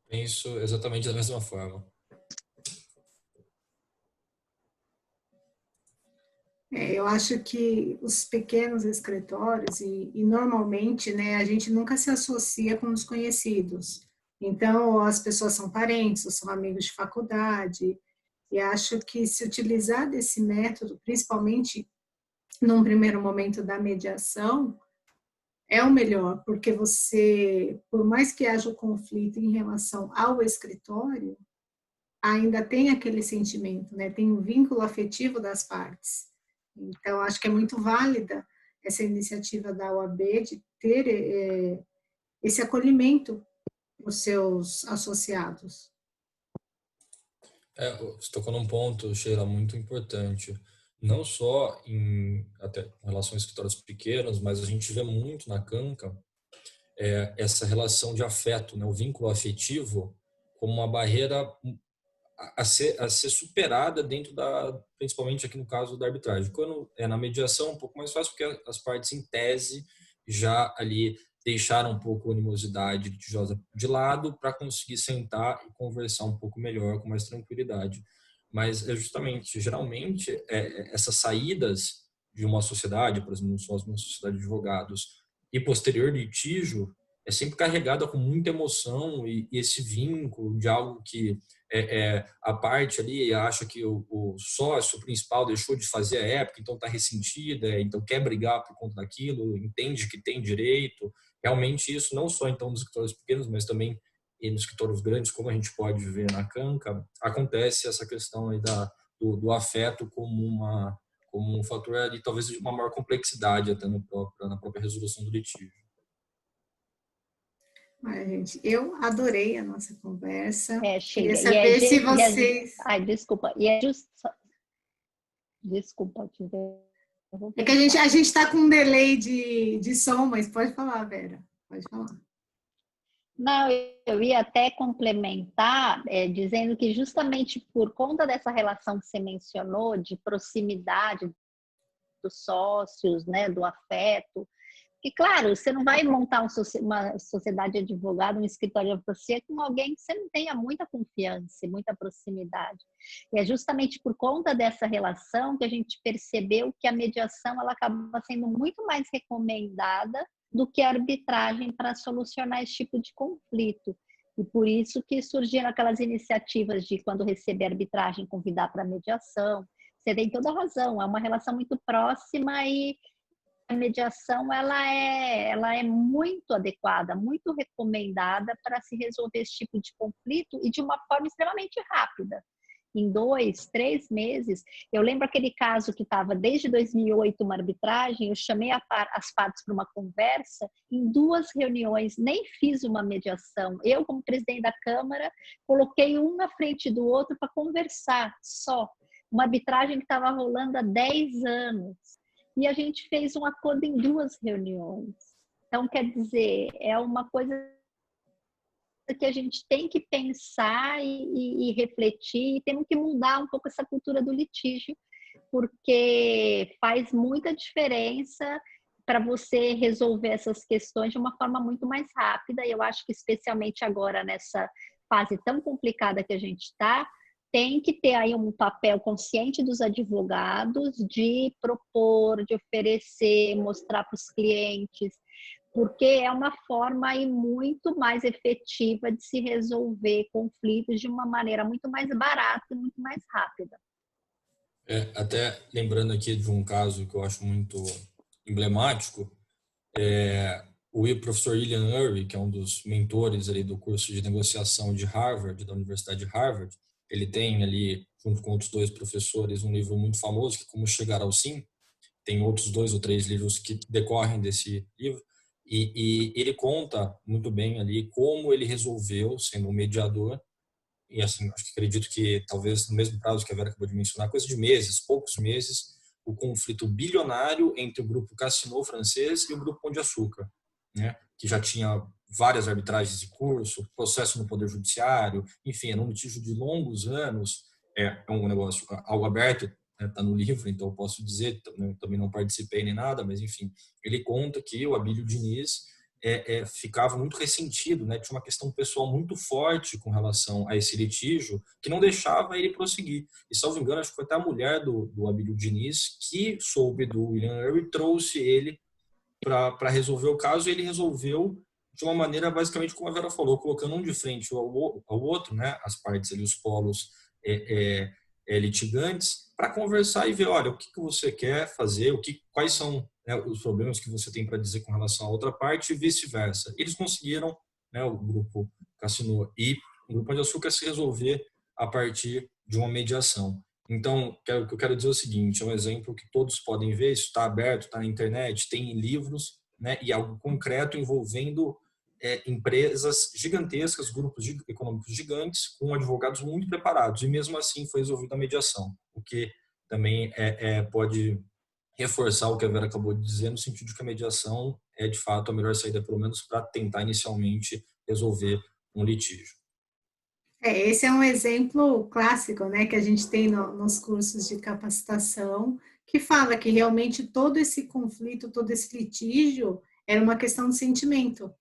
Penso exatamente da mesma forma. Eu acho que os pequenos escritórios, e normalmente, né, a gente nunca se associa com os conhecidos. Então, as pessoas são parentes, ou são amigos de faculdade, e acho que se utilizar desse método, principalmente num primeiro momento da mediação, é o melhor, porque você, por mais que haja o conflito em relação ao escritório, ainda tem aquele sentimento, né? Tem um vínculo afetivo das partes. Então, acho que é muito válida essa iniciativa da OAB de ter esse acolhimento para os seus associados. Você tocou num ponto, Sheila, muito importante. Não só em relação a escritórios pequenos, mas a gente vê muito na CANCA essa relação de afeto, né? O vínculo afetivo como uma barreira a ser superada dentro principalmente aqui no caso da arbitragem. Quando é na mediação, um pouco mais fácil, porque as partes, em tese, já ali deixaram um pouco a animosidade litigiosa de lado para conseguir sentar e conversar um pouco melhor, com mais tranquilidade. Mas justamente, geralmente, essas saídas de uma sociedade, por exemplo, uma sociedade de advogados, e posterior litígio é sempre carregada com muita emoção e esse vínculo de algo que a parte ali acha que o sócio principal deixou de fazer a época, então está ressentida, então quer brigar por conta daquilo, entende que tem direito. Realmente isso não só então nos escritórios pequenos, mas também nos escritórios grandes, como a gente pode ver na Canca, acontece essa questão aí do afeto como um fator ali, talvez de uma maior complexidade até na própria resolução do litígio. Ai, gente, eu adorei a nossa conversa. Sheila, queria saber se vocês... Ai, desculpa. Desculpa te interromper. É que a gente está com um delay de som, mas pode falar, Vera. Pode falar. Não, eu ia até complementar, dizendo que justamente por conta dessa relação que você mencionou, de proximidade dos sócios, né, do afeto, e claro, você não vai montar uma sociedade de advogado, um escritório de advocacia com alguém que você não tenha muita confiança, muita proximidade. E é justamente por conta dessa relação que a gente percebeu que a mediação ela acaba sendo muito mais recomendada do que a arbitragem para solucionar esse tipo de conflito. E por isso que surgiram aquelas iniciativas de, quando receber arbitragem, convidar para mediação. Você tem toda a razão, é uma relação muito próxima e a mediação ela é muito adequada, muito recomendada para se resolver esse tipo de conflito e de uma forma extremamente rápida. Em 2, 3 meses, eu lembro aquele caso que estava desde 2008 uma arbitragem, eu chamei as partes para uma conversa, em 2 reuniões, nem fiz uma mediação. Eu, como presidente da Câmara, coloquei um na frente do outro para conversar só. Uma arbitragem que estava rolando há 10 anos. E a gente fez um acordo em 2 reuniões. Então, quer dizer, é uma coisa que a gente tem que pensar e refletir, e temos que mudar um pouco essa cultura do litígio, porque faz muita diferença para você resolver essas questões de uma forma muito mais rápida, e eu acho que especialmente agora, nessa fase tão complicada que a gente está, tem que ter aí um papel consciente dos advogados de propor, de oferecer, mostrar para os clientes, porque é uma forma aí muito mais efetiva de se resolver conflitos de uma maneira muito mais barata e muito mais rápida. Até lembrando aqui de um caso que eu acho muito emblemático, o professor William Ury, que é um dos mentores ali do curso de negociação de Harvard, da Universidade de Harvard, ele tem ali, junto com outros 2 professores, um livro muito famoso, que é Como Chegar ao Sim. Tem outros 2 ou 3 livros que decorrem desse livro. E ele conta muito bem ali como ele resolveu, sendo um mediador, e assim, acredito que talvez no mesmo prazo que a Vera acabou de mencionar, coisa de meses, poucos meses, o conflito bilionário entre o grupo Casino francês e o grupo Pão de Açúcar, né? Que já tinha várias arbitragens em curso, processo no Poder Judiciário, enfim, era um litígio de longos anos, é um negócio algo aberto, está no livro, então eu posso dizer, também não participei nem nada, mas enfim, ele conta que o Abílio Diniz ficava muito ressentido, né? Tinha uma questão pessoal muito forte com relação a esse litígio, que não deixava ele prosseguir. E, salvo engano, acho que foi até a mulher do Abílio Diniz que soube do William Ury, trouxe ele para resolver o caso, e ele resolveu de uma maneira, basicamente, como a Vera falou, colocando um de frente ao outro, né? As partes ali, os polos litigantes, para conversar e ver, olha, o que você quer fazer, quais são, né, os problemas que você tem para dizer com relação à outra parte e vice-versa. Eles conseguiram, né, o grupo Casino e o grupo Pão de Açúcar, se resolver a partir de uma mediação. Então, o que eu quero dizer é o seguinte, é um exemplo que todos podem ver, isso está aberto, está na internet, tem livros, né, e algo concreto envolvendo empresas gigantescas, grupos econômicos gigantes, com advogados muito preparados, e mesmo assim foi resolvida a mediação, o que também pode reforçar o que a Vera acabou de dizer, no sentido de que a mediação é, de fato, a melhor saída, pelo menos para tentar inicialmente resolver um litígio. Esse é um exemplo clássico, né, que a gente tem nos cursos de capacitação, que fala que realmente todo esse conflito, todo esse litígio era uma questão de sentimento.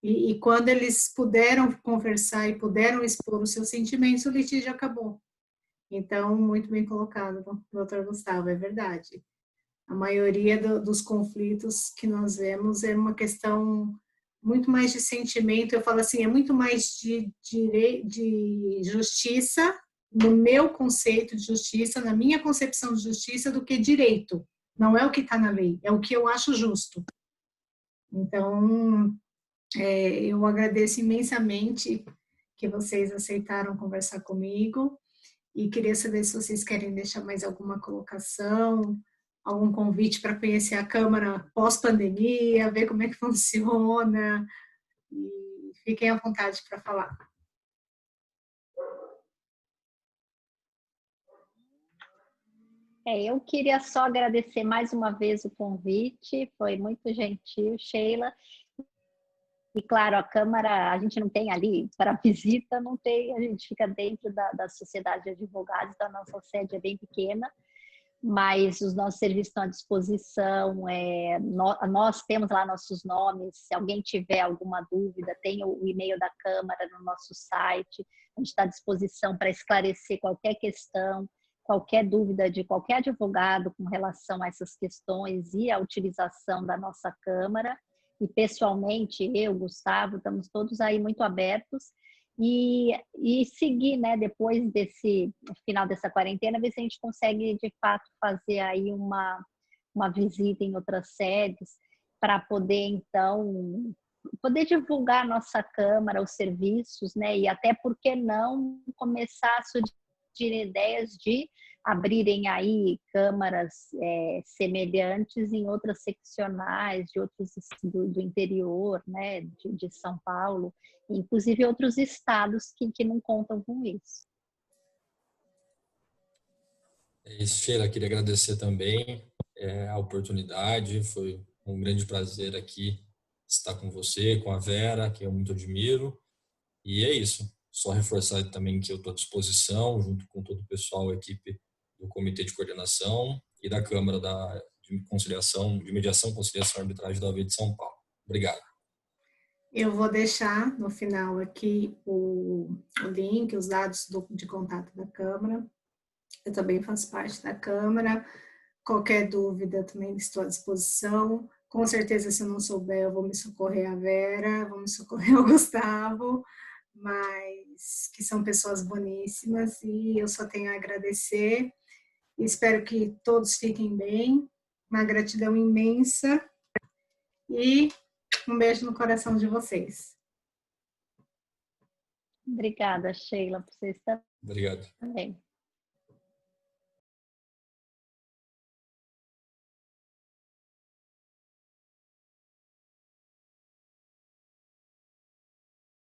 E quando eles puderam conversar e puderam expor os seus sentimentos, o litígio acabou. Então, muito bem colocado, doutor Gustavo, é verdade. A maioria dos conflitos que nós vemos é uma questão muito mais de sentimento. Eu falo assim, é muito mais de justiça, no meu conceito de justiça, na minha concepção de justiça, do que direito. Não é o que está na lei, é o que eu acho justo. Então, eu agradeço imensamente que vocês aceitaram conversar comigo e queria saber se vocês querem deixar mais alguma colocação, algum convite para conhecer a Câmara pós-pandemia, ver como é que funciona, e fiquem à vontade para falar. Eu queria só agradecer mais uma vez o convite, foi muito gentil, Sheila. E, claro, a Câmara, a gente não tem ali para visita, não tem, a gente fica dentro da Sociedade de Advogados, da nossa sede é bem pequena, mas os nossos serviços estão à disposição, nós temos lá nossos nomes, se alguém tiver alguma dúvida, tem o e-mail da Câmara no nosso site, a gente está à disposição para esclarecer qualquer questão, qualquer dúvida de qualquer advogado com relação a essas questões e a utilização da nossa Câmara. E pessoalmente, eu, Gustavo, estamos todos aí muito abertos e seguir, né, depois desse final dessa quarentena, ver se a gente consegue de fato fazer aí uma visita em outras sedes para poder então poder divulgar a nossa Câmara, os serviços, né, e até por que não começar a surgir ideias de abrirem aí câmaras semelhantes em outras seccionais de outros do interior, né, de São Paulo, inclusive outros estados que não contam com isso. É isso, Sheila, queria agradecer também a oportunidade, foi um grande prazer aqui estar com você, com a Vera, que eu muito admiro, e é isso, só reforçar também que eu estou à disposição, junto com todo o pessoal, a equipe do Comitê de Coordenação e da Câmara de Conciliação, de Mediação, Conciliação e Arbitragem da OAB de São Paulo. Obrigado. Eu vou deixar no final aqui o link, os dados de contato da Câmara. Eu também faço parte da Câmara. Qualquer dúvida também estou à disposição. Com certeza, se eu não souber, eu vou me socorrer a Vera, vou me socorrer ao Gustavo, mas que são pessoas boníssimas e eu só tenho a agradecer. Espero que todos fiquem bem. Uma gratidão imensa e um beijo no coração de vocês. Obrigada, Sheila, por vocês também. Obrigado.